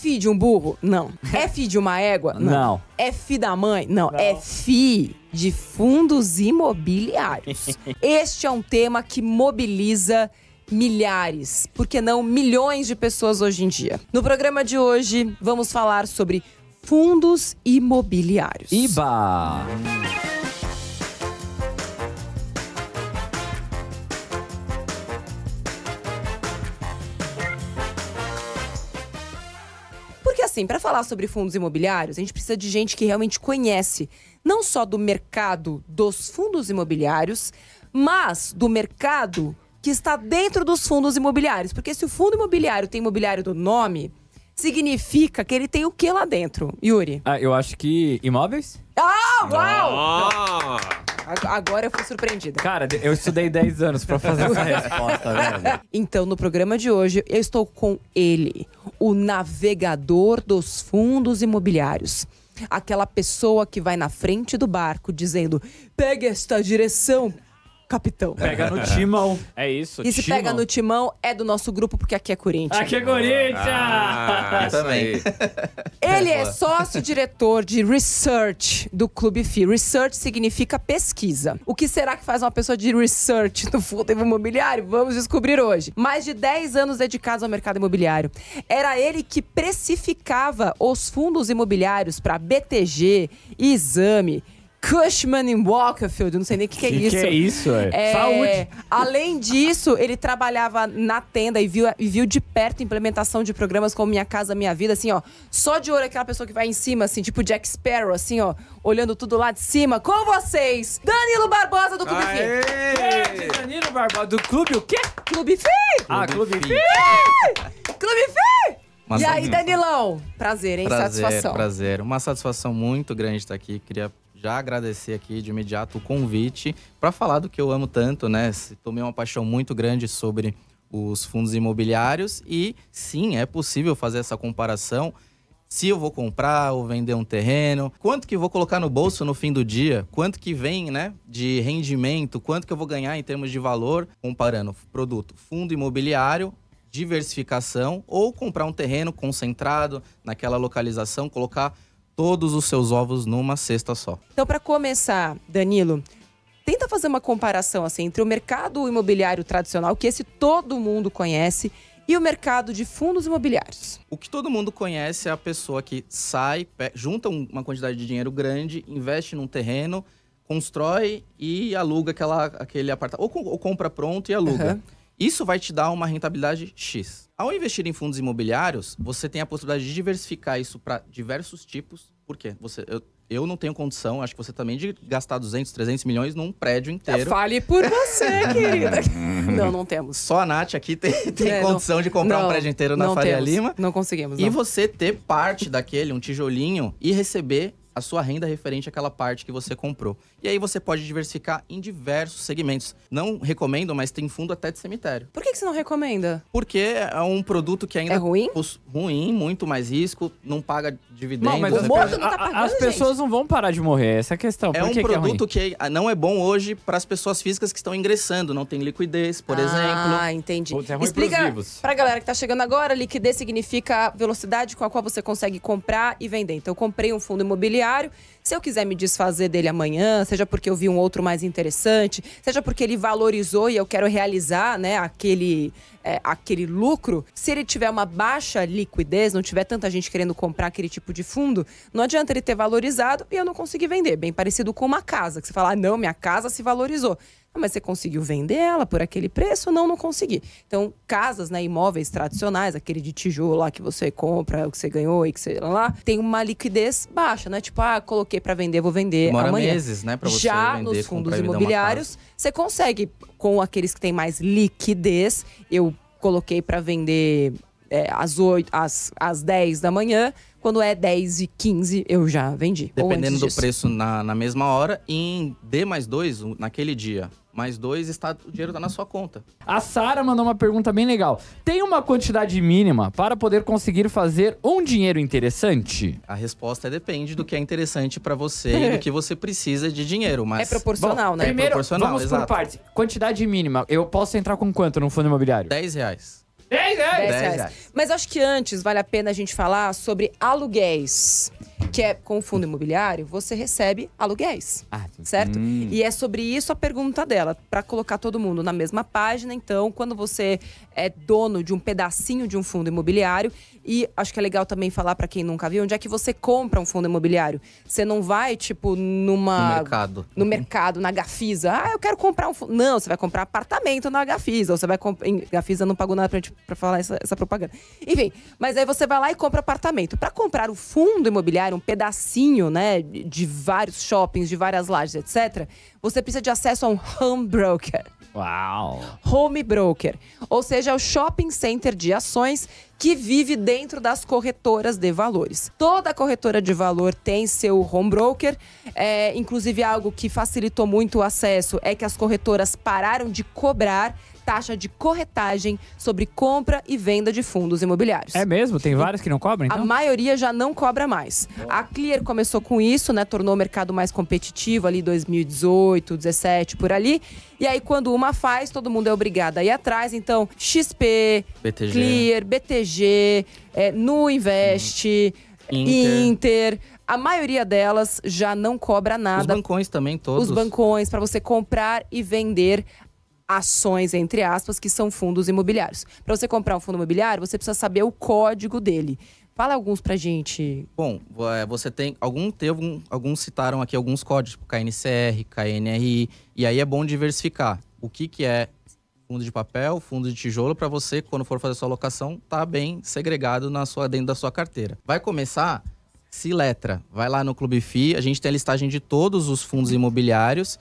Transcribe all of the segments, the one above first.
fi de um burro? Não. É fi de uma égua? Não. É fi da mãe? Não. É fi de fundos imobiliários. Este é um tema que mobiliza milhares, por que não milhões de pessoas hoje em dia. No programa de hoje, vamos falar sobre fundos imobiliários. Iba! Porque assim, para falar sobre fundos imobiliários, a gente precisa de gente que realmente conhece, não só do mercado dos fundos imobiliários, mas do mercado que está dentro dos fundos imobiliários. Porque se o fundo imobiliário tem imobiliário do nome, significa que ele tem o que lá dentro, Yuri? Eu acho que imóveis? Ah, uau! Agora eu fui surpreendida. Cara, eu estudei 10 anos pra fazer essa resposta, velho. Então, no programa de hoje, eu estou com ele, o navegador dos fundos imobiliários. Aquela pessoa que vai na frente do barco dizendo: pega esta direção, capitão. Pega no timão. É isso, E se timão. pega no timão, é do nosso grupo, porque aqui é Corinthians. Aqui é Corinthians! Também. Ele é sócio-diretor de Research do Clube FI. Research significa pesquisa. O que será que faz uma pessoa de Research no fundo imobiliário? Vamos descobrir hoje. Mais de 10 anos dedicados ao mercado imobiliário. Era ele que precificava os fundos imobiliários para BTG, Exame, Cushman & Wakefield, não sei nem o que é isso. Que é isso, Saúde! Além disso, ele trabalhava na tenda e viu de perto a implementação de programas como Minha Casa Minha Vida, assim, ó. Só de olho aquela pessoa que vai em cima, assim, tipo Jack Sparrow, assim, ó. Olhando tudo lá de cima. Com vocês, Danilo Barbosa do Clube FI. Danilo Barbosa, do clube o quê? Clube FI! Clube FI. Clube FI! Mas, E aí, Danilão? Prazer, hein? Satisfação. Prazer. Uma satisfação muito grande estar aqui. Queria já agradecer aqui de imediato o convite para falar do que eu amo tanto, né? Tomei uma paixão muito grande sobre os fundos imobiliários e sim, é possível fazer essa comparação. Se eu vou comprar ou vender um terreno, quanto que eu vou colocar no bolso no fim do dia, quanto que vem, né, de rendimento, quanto que eu vou ganhar em termos de valor, comparando produto fundo imobiliário, diversificação ou comprar um terreno concentrado naquela localização, colocar todos os seus ovos numa cesta só. Então, para começar, Danilo, tenta fazer uma comparação assim, entre o mercado imobiliário tradicional, que esse todo mundo conhece, e o mercado de fundos imobiliários. O que todo mundo conhece é a pessoa que sai, junta uma quantidade de dinheiro grande, investe num terreno, constrói e aluga aquele apartamento. Ou compra pronto e aluga. Uhum. Isso vai te dar uma rentabilidade X. Ao investir em fundos imobiliários, você tem a possibilidade de diversificar isso para diversos tipos. Por quê? Eu não tenho condição, acho que você também, de gastar 200, 300 milhões num prédio inteiro. Fale por você, querida. Não temos. Só a Nath aqui tem condição de comprar um prédio inteiro na Faria Lima. Não conseguimos, E você ter parte daquele, um tijolinho, e receber a sua renda referente àquela parte que você comprou. E aí você pode diversificar em diversos segmentos. Não recomendo, mas tem fundo até de cemitério. Por que você não recomenda? Porque é um produto que ainda... É ruim? Ruim, muito mais risco, não paga dividendos. Não, mas as pessoas não vão parar de morrer, essa é a questão. É Por um que produto que não é bom hoje para as pessoas físicas que estão ingressando, não tem liquidez, por exemplo. Ah, entendi. Putz, é ruim Explica pros vivos. pra galera que tá chegando agora, liquidez significa a velocidade com a qual você consegue comprar e vender. Então, eu comprei um fundo imobiliário, se eu quiser me desfazer dele amanhã, seja porque eu vi um outro mais interessante, seja porque ele valorizou e eu quero realizar, né, aquele lucro, se ele tiver uma baixa liquidez, não tiver tanta gente querendo comprar aquele tipo de fundo, não adianta ele ter valorizado e eu não conseguir vender. Bem parecido com uma casa, que você fala, não, minha casa se valorizou. Mas você conseguiu vender ela por aquele preço? Não consegui. Então, casas, né, imóveis tradicionais, aquele de tijolo lá que você compra, o que você ganhou e que você lá, tem uma liquidez baixa, né? Tipo, coloquei pra vender, vou vender Demora amanhã. meses, né, pra você Já vender, nos fundos comprar e vender uma imobiliários, você consegue, com aqueles que têm mais liquidez, eu coloquei pra vender às 10 da manhã, quando é 10h15 eu já vendi. Dependendo do preço na mesma hora, e em D+2, naquele dia, +2, o dinheiro tá na sua conta. A Sara mandou uma pergunta bem legal. Tem uma quantidade mínima para poder conseguir fazer um dinheiro interessante? A resposta depende do que é interessante pra você e do que você precisa de dinheiro, mas... É proporcional, né? Primeiro, proporcional, vamos exato. por partes. Quantidade mínima. Eu posso entrar com quanto no fundo imobiliário? R$10. R$10. Mas acho que antes vale a pena a gente falar sobre aluguéis. Que é com o fundo imobiliário, você recebe aluguéis, certo? E é sobre isso a pergunta dela, para colocar todo mundo na mesma página. Então, quando você é dono de um pedacinho de um fundo imobiliário, e acho que é legal também falar para quem nunca viu, onde é que você compra um fundo imobiliário. Você não vai, tipo, no mercado, na Gafisa. Ah, eu quero comprar um fundo. Não, você vai comprar apartamento na Gafisa. Ou você vai comprar... Gafisa não pagou nada pra falar essa propaganda. Enfim, mas aí você vai lá e compra apartamento. Para comprar o fundo imobiliário, um pedacinho, né, de vários shoppings, de várias lajes, etc., você precisa de acesso a um home broker. Uau! Home broker. Ou seja, é o shopping center de ações que vive dentro das corretoras de valores. Toda corretora de valor tem seu home broker. Inclusive, algo que facilitou muito o acesso é que as corretoras pararam de cobrar taxa de corretagem sobre compra e venda de fundos imobiliários. É mesmo? Tem vários que não cobram, então? A maioria já não cobra mais. A Clear começou com isso, né? Tornou o mercado mais competitivo ali 2018, 17, por ali. E aí, quando uma faz, todo mundo é obrigado a ir atrás. Então, XP, BTG. Clear, BTG, Nuinvest, Inter. A maioria delas já não cobra nada. Os bancões também, todos. Os bancões, para você comprar e vender ações, entre aspas, que são fundos imobiliários. Para você comprar um fundo imobiliário, você precisa saber o código dele. Fala alguns pra gente. Bom, você tem... Alguns citaram aqui alguns códigos, tipo KNCR, KNRI. E aí é bom diversificar. O que é fundo de papel, fundo de tijolo, para você, quando for fazer sua alocação, tá bem segregado dentro da sua carteira. Vai começar, se letra. Vai lá no Clube FI, a gente tem a listagem de todos os fundos imobiliários.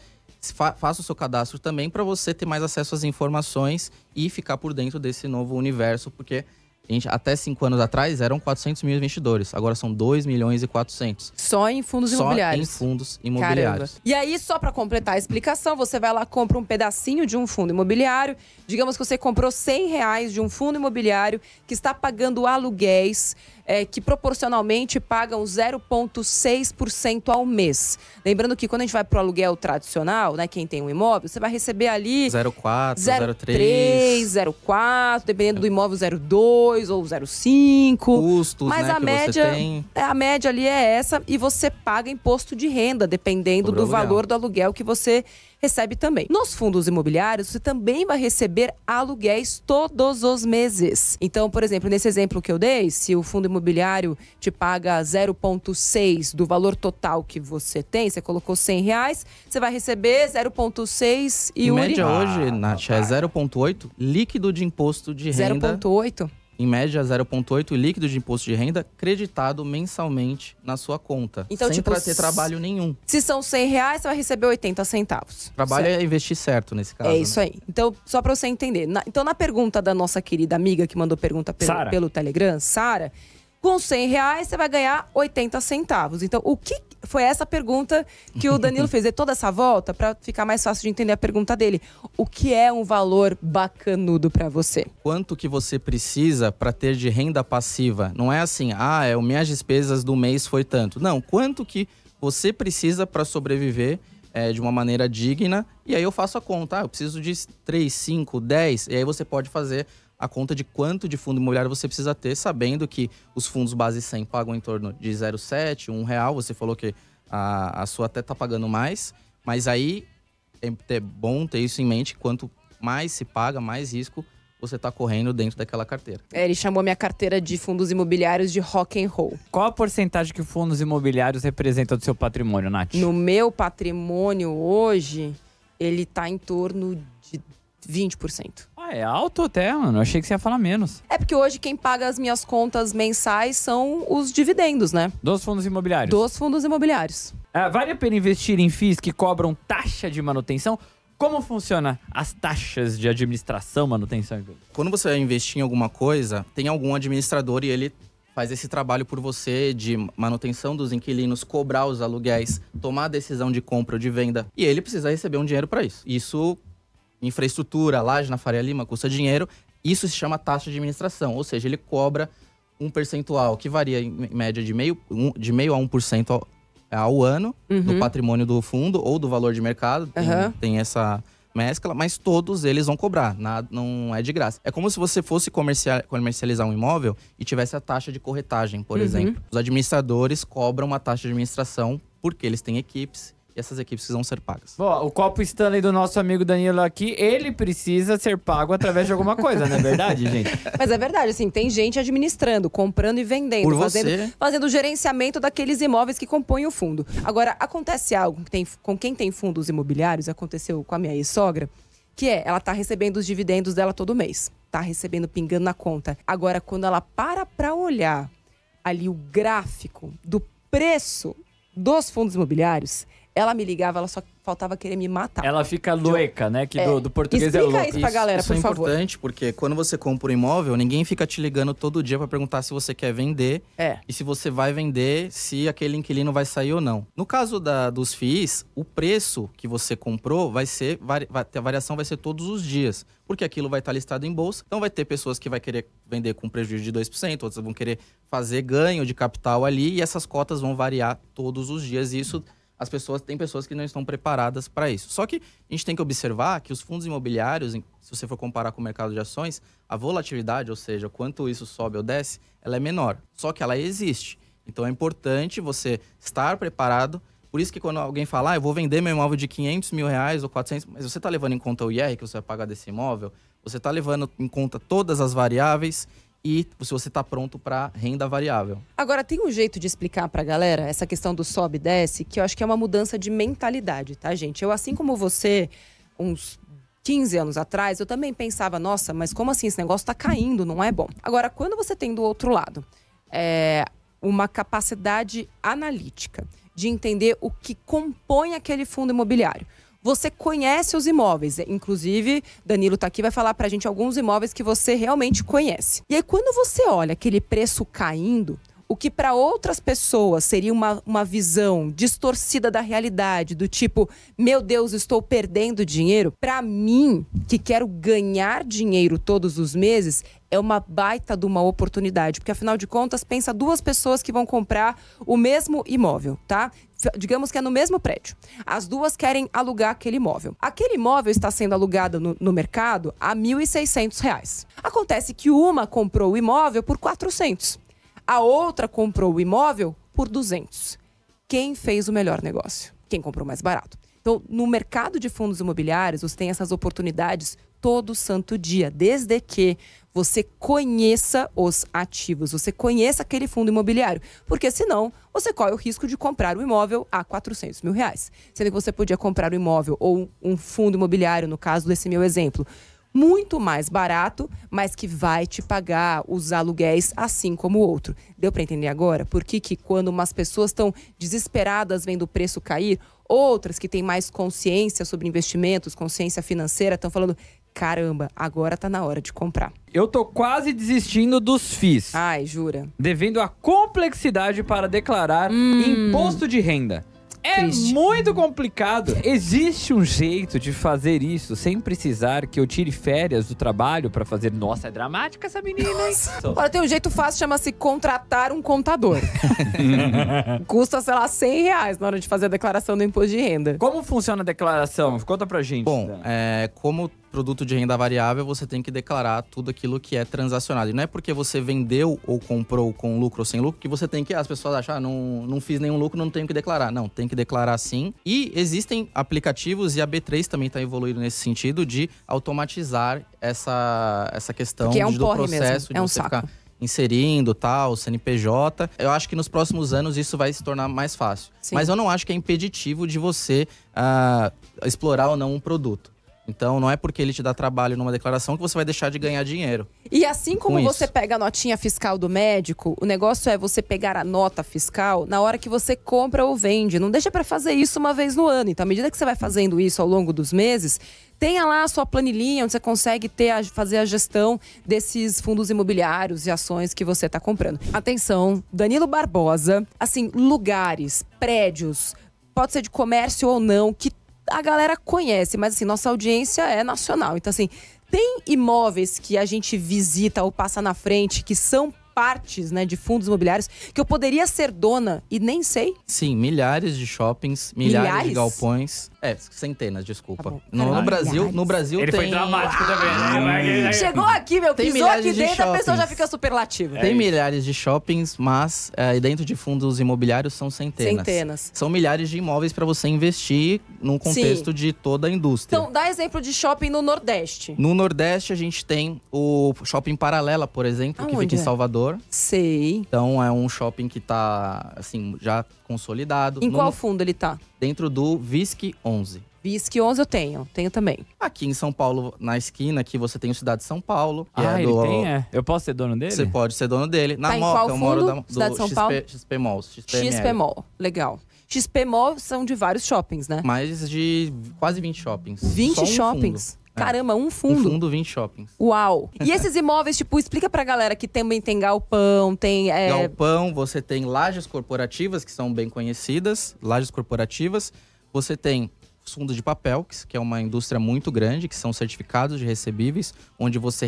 Faça o seu cadastro também para você ter mais acesso às informações e ficar por dentro desse novo universo, porque até 5 anos atrás eram 400 mil investidores, agora são 2 milhões e 400. Só em fundos imobiliários? Só em fundos imobiliários. Caramba. E aí, só para completar a explicação, você vai lá, compra um pedacinho de um fundo imobiliário. Digamos que você comprou R$100 de um fundo imobiliário que está pagando aluguéis, que proporcionalmente pagam 0,6% ao mês. Lembrando que quando a gente vai pro aluguel tradicional, né, quem tem um imóvel, você vai receber ali 0,4, 0,3, 0,4, dependendo do imóvel 0,2 ou 0,5. Custos, mas a média, a média ali é essa, e você paga imposto de renda, dependendo do valor do aluguel que você recebe também. Nos fundos imobiliários, você também vai receber aluguéis todos os meses. Então, por exemplo, nesse exemplo que eu dei, se o fundo imobiliário te paga 0,6 do valor total que você tem, você colocou R$100, você vai receber 0,6 e o... Em média hoje, Nath, é 0,8 líquido de imposto de renda. 0,8? Em média, 0,8 líquido de imposto de renda creditado mensalmente na sua conta. Então, sem ter trabalho nenhum. Se são R$100, você vai receber 80 centavos. Trabalho é investir certo nesse caso. É isso aí. Então, só para você entender. Então, na pergunta da nossa querida amiga que mandou pergunta pelo Telegram, Sara, com R$100 você vai ganhar 80 centavos. Então, o que foi essa pergunta que o Danilo fez? E toda essa volta, para ficar mais fácil de entender a pergunta dele. O que é um valor bacanudo para você? Quanto que você precisa para ter de renda passiva? Não é assim, minhas despesas do mês foi tanto. Não, quanto que você precisa para sobreviver de uma maneira digna? E aí eu faço a conta. Eu preciso de 3, 5, 10. E aí você pode fazer a conta de quanto de fundo imobiliário você precisa ter, sabendo que os fundos base 100 pagam em torno de 0,7, R$1. Você falou que a sua até tá pagando mais, mas aí é bom ter isso em mente. Quanto mais se paga, mais risco você tá correndo dentro daquela carteira. Ele chamou minha carteira de fundos imobiliários de rock and roll. Qual a porcentagem que fundos imobiliários representam do seu patrimônio, Nath? No meu patrimônio hoje, ele tá em torno de 20%. É alto até, mano. Eu achei que você ia falar menos. É porque hoje quem paga as minhas contas mensais são os dividendos, né? Dos fundos imobiliários? Dos fundos imobiliários. Vale a pena investir em FIIs que cobram taxa de manutenção? Como funciona as taxas de administração, manutenção? Quando você vai investir em alguma coisa, tem algum administrador e ele faz esse trabalho por você de manutenção dos inquilinos, cobrar os aluguéis, tomar a decisão de compra ou de venda. E ele precisa receber um dinheiro para isso. Isso... Infraestrutura, laje na Faria Lima, custa dinheiro. Isso se chama taxa de administração. Ou seja, ele cobra um percentual que varia em média de meio a 1% ao ano do patrimônio do fundo ou do valor de mercado. Tem essa mescla, mas todos eles vão cobrar, nada, não é de graça. É como se você fosse comercializar um imóvel e tivesse a taxa de corretagem, por exemplo. Os administradores cobram uma taxa de administração porque eles têm equipes e essas equipes precisam ser pagas. Bom, o copo Stanley do nosso amigo Danilo aqui, ele precisa ser pago através de alguma coisa, não é verdade, gente? Mas é verdade, assim, tem gente administrando, comprando e vendendo. Por você. Fazendo o gerenciamento daqueles imóveis que compõem o fundo. Agora, acontece algo com quem tem fundos imobiliários, aconteceu com a minha ex-sogra, que ela tá recebendo os dividendos dela todo mês. Tá recebendo, pingando na conta. Agora, quando ela para olhar ali o gráfico do preço dos fundos imobiliários, ela me ligava, ela só faltava querer me matar. Ela fica louca, né? Que do português é louco. Explica isso pra galera, por favor. Isso é importante, porque quando você compra um imóvel, ninguém fica te ligando todo dia pra perguntar se você quer vender. E se você vai vender, se aquele inquilino vai sair ou não. No caso dos FIIs, o preço que você comprou a variação vai ser todos os dias. Porque aquilo vai estar listado em bolsa. Então vai ter pessoas que vai querer vender com prejuízo de 2%, outras vão querer fazer ganho de capital ali. E essas cotas vão variar todos os dias. E isso... Tem pessoas que não estão preparadas para isso. Só que a gente tem que observar que os fundos imobiliários, se você for comparar com o mercado de ações, a volatilidade, ou seja, quanto isso sobe ou desce, ela é menor. Só que ela existe. Então é importante você estar preparado. Por isso que quando alguém fala, eu vou vender meu imóvel de 500 mil reais ou 400, mas você está levando em conta o IR que você vai pagar desse imóvel, você está levando em conta todas as variáveis e se você está pronto para renda variável. Agora, tem um jeito de explicar pra galera essa questão do sobe e desce, que eu acho que é uma mudança de mentalidade, tá, gente? Eu, assim como você, uns 15 anos atrás, eu também pensava, nossa, mas como assim? Esse negócio tá caindo, não é bom. Agora, quando você tem do outro lado uma capacidade analítica de entender o que compõe aquele fundo imobiliário, você conhece os imóveis. Inclusive, Danilo tá aqui, vai falar pra gente alguns imóveis que você realmente conhece. E aí, quando você olha aquele preço caindo, o que para outras pessoas seria uma visão distorcida da realidade, do tipo, meu Deus, estou perdendo dinheiro. Para mim, que quero ganhar dinheiro todos os meses, é uma baita de uma oportunidade. Porque, afinal de contas, pensa duas pessoas que vão comprar o mesmo imóvel, tá? Digamos que é no mesmo prédio. As duas querem alugar aquele imóvel. Aquele imóvel está sendo alugado no mercado a R$ 1.600. Acontece que uma comprou o imóvel por 400. A outra comprou o imóvel por 200. Quem fez o melhor negócio? Quem comprou mais barato. Então, no mercado de fundos imobiliários, você tem essas oportunidades todo santo dia, desde que você conheça os ativos, você conheça aquele fundo imobiliário, porque senão você corre o risco de comprar o imóvel a R$ 400 mil. Sendo que você podia comprar o imóvel ou um fundo imobiliário, no caso desse meu exemplo, muito mais barato, mas que vai te pagar os aluguéis assim como o outro. Deu para entender agora? Por que quando umas pessoas estão desesperadas vendo o preço cair, outras que têm mais consciência sobre investimentos, consciência financeira, estão falando, caramba, agora tá na hora de comprar. Eu tô quase desistindo dos FIIs. Ai, jura? Devendo a complexidade para declarar imposto de renda. É triste. Muito complicado. Existe um jeito de fazer isso sem precisar que eu tire férias do trabalho pra fazer... Nossa, é dramática essa menina, hein? Olha, tem um jeito fácil, chama-se contratar um contador. Custa, sei lá, R$100 na hora de fazer a declaração do imposto de renda. Como funciona a declaração? Conta pra gente. Bom, como produto de renda variável, você tem que declarar tudo aquilo que é transacionado. E não é porque você vendeu ou comprou com lucro ou sem lucro que você tem que... As pessoas acham, não fiz nenhum lucro, não tenho que declarar. Não, tem que declarar sim. E existem aplicativos, e a B3 também está evoluindo nesse sentido, de automatizar essa questão do processo de você ficar inserindo tal, CNPJ. Eu acho que nos próximos anos isso vai se tornar mais fácil. Sim. Mas eu não acho que é impeditivo de você explorar ou não um produto. Então, não é porque ele te dá trabalho numa declaração que você vai deixar de ganhar dinheiro. E assim como você pega a notinha fiscal do médico, o negócio é você pegar a nota fiscal na hora que você compra ou vende. Não deixa para fazer isso uma vez no ano. Então, à medida que você vai fazendo isso ao longo dos meses, tenha lá a sua planilhinha onde você consegue fazer a gestão desses fundos imobiliários e ações que você está comprando. Atenção, Danilo Barbosa, assim, lugares, prédios, pode ser de comércio ou não, que a galera conhece, mas assim, nossa audiência é nacional. Então assim, tem imóveis que a gente visita ou passa na frente que são partes, né, de fundos imobiliários que eu poderia ser dona e nem sei? Sim, milhares de shoppings, milhares de galpões. Centenas, desculpa. Tá bom. No Brasil Ele tem... foi dramático também, né? Chegou aqui, meu, Tem pisou aqui milhares de dentro, a pessoa já shoppings. fica superlativa. Tem milhares de shoppings, mas dentro de fundos imobiliários são centenas. São milhares de imóveis para você investir num contexto de toda a indústria. Então, dá exemplo de shopping no Nordeste. No Nordeste, a gente tem o Shopping Paralela, por exemplo, que Aonde fica em é? Salvador. Sei. Então, é um shopping que tá, assim, já consolidado. Em qual fundo ele tá? Dentro do VISC 11. VISC 11 eu tenho também. Aqui em São Paulo, na esquina, aqui você tem o Cidade de São Paulo. Que Ah, é ele do... tem, Eu posso ser dono dele? Você pode ser dono dele. Tá em qual eu moro fundo? Cidade de São Paulo? XP Malls. XP Mall, legal. XP Mall são de vários shoppings, né? Mais de quase 20 shoppings. 20 Só um shoppings? fundo. Caramba, um Um fundo. fundo, 20 shoppings. Uau! E esses imóveis, tipo, explica pra galera que também tem galpão, tem… Galpão, você tem lajes corporativas, que são bem conhecidas. Lajes corporativas. Você tem fundos de papel, que é uma indústria muito grande, que são certificados de recebíveis, onde você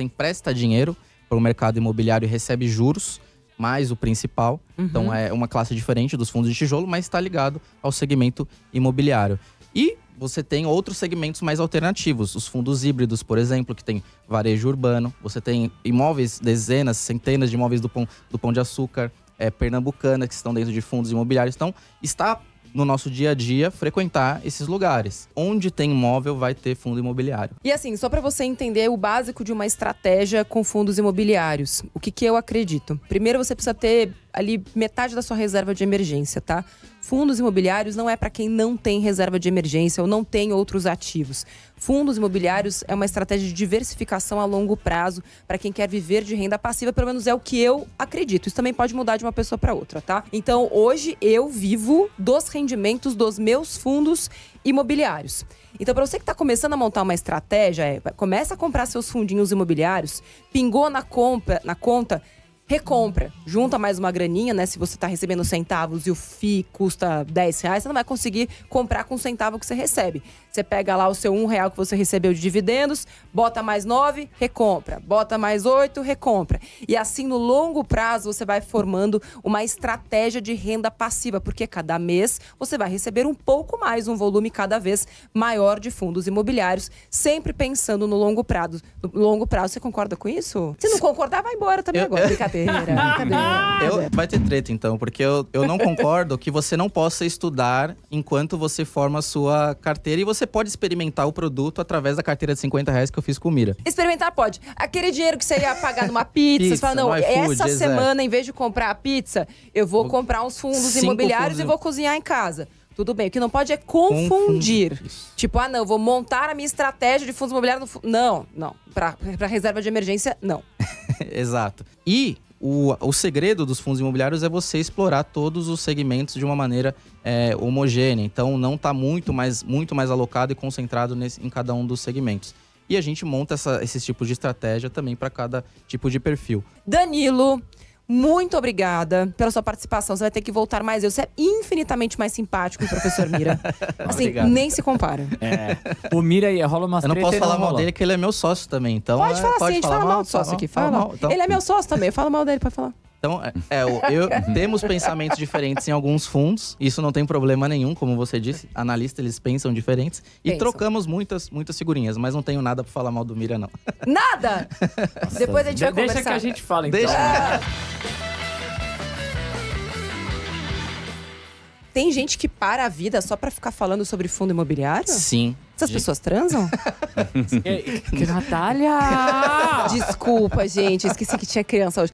empresta dinheiro para o mercado imobiliário e recebe juros, mais o principal. Então é uma classe diferente dos fundos de tijolo, mas está ligado ao segmento imobiliário. E você tem outros segmentos mais alternativos, os fundos híbridos, por exemplo, que tem varejo urbano. Você tem imóveis, dezenas, centenas de imóveis do Pão de Açúcar, Pernambucana, que estão dentro de fundos imobiliários. Então, está no nosso dia a dia frequentar esses lugares. Onde tem imóvel, vai ter fundo imobiliário. E assim, só para você entender o básico de uma estratégia com fundos imobiliários, o que eu acredito? Primeiro, você precisa ter ali metade da sua reserva de emergência, tá? Fundos imobiliários não é para quem não tem reserva de emergência ou não tem outros ativos. Fundos imobiliários é uma estratégia de diversificação a longo prazo para quem quer viver de renda passiva, pelo menos é o que eu acredito. Isso também pode mudar de uma pessoa para outra, tá? Então, hoje eu vivo dos rendimentos dos meus fundos imobiliários. Então, para você que está começando a montar uma estratégia, começa a comprar seus fundinhos imobiliários, pingou na conta, recompra, junta mais uma graninha, né? Se você tá recebendo centavos e o FII custa R$10, você não vai conseguir comprar com o centavo que você recebe. Você pega lá o seu R$1 que você recebeu de dividendos, bota mais 9, recompra. Bota mais 8, recompra. E assim, no longo prazo, você vai formando uma estratégia de renda passiva, porque cada mês você vai receber um pouco mais, um volume cada vez maior de fundos imobiliários, sempre pensando no longo prazo. No longo prazo, você concorda com isso? Se não concordar, vai embora também agora. Brincadeira. Vai ter treta, então, porque eu não concordo que você não possa estudar enquanto você forma a sua carteira e você pode experimentar o produto através da carteira de R$50 que eu fiz com o Mira. Experimentar pode. Aquele dinheiro que você ia pagar numa pizza, você fala, não, essa semana, em vez de comprar a pizza, eu vou comprar uns fundos imobiliários e vou cozinhar em casa. Tudo bem, o que não pode é confundir. Tipo, não, eu vou montar a minha estratégia de fundos imobiliários no Não. Pra reserva de emergência, não. Exato. E o segredo dos fundos imobiliários é você explorar todos os segmentos de uma maneira homogênea. Então, não está muito mais alocado e concentrado em cada um dos segmentos. E a gente monta esses tipos de estratégia também para cada tipo de perfil. Danilo, muito obrigada pela sua participação. Você vai ter que voltar mais. Você é infinitamente mais simpático que o professor Mira. Assim, nem se compara. O Mira aí rola umas Eu não treta posso e não falar mal rola. dele, que ele é meu sócio também. Então, Pode falar sim, a gente falar fala mal do sócio aqui. Fala mal. Então, Ele é meu sócio também, fala mal dele, pode falar. Então, temos pensamentos diferentes em alguns fundos. Isso não tem problema nenhum, como você disse. Analistas, eles pensam diferentes. E trocamos muitas figurinhas. Mas não tenho nada pra falar mal do Mira, não. Nada! Depois a gente vai conversar. Deixa que a gente fala, então. Tem gente que para a vida só pra ficar falando sobre fundo imobiliário? Sim. Essas pessoas transam? Que Natália! Desculpa, gente. Esqueci que tinha criança hoje.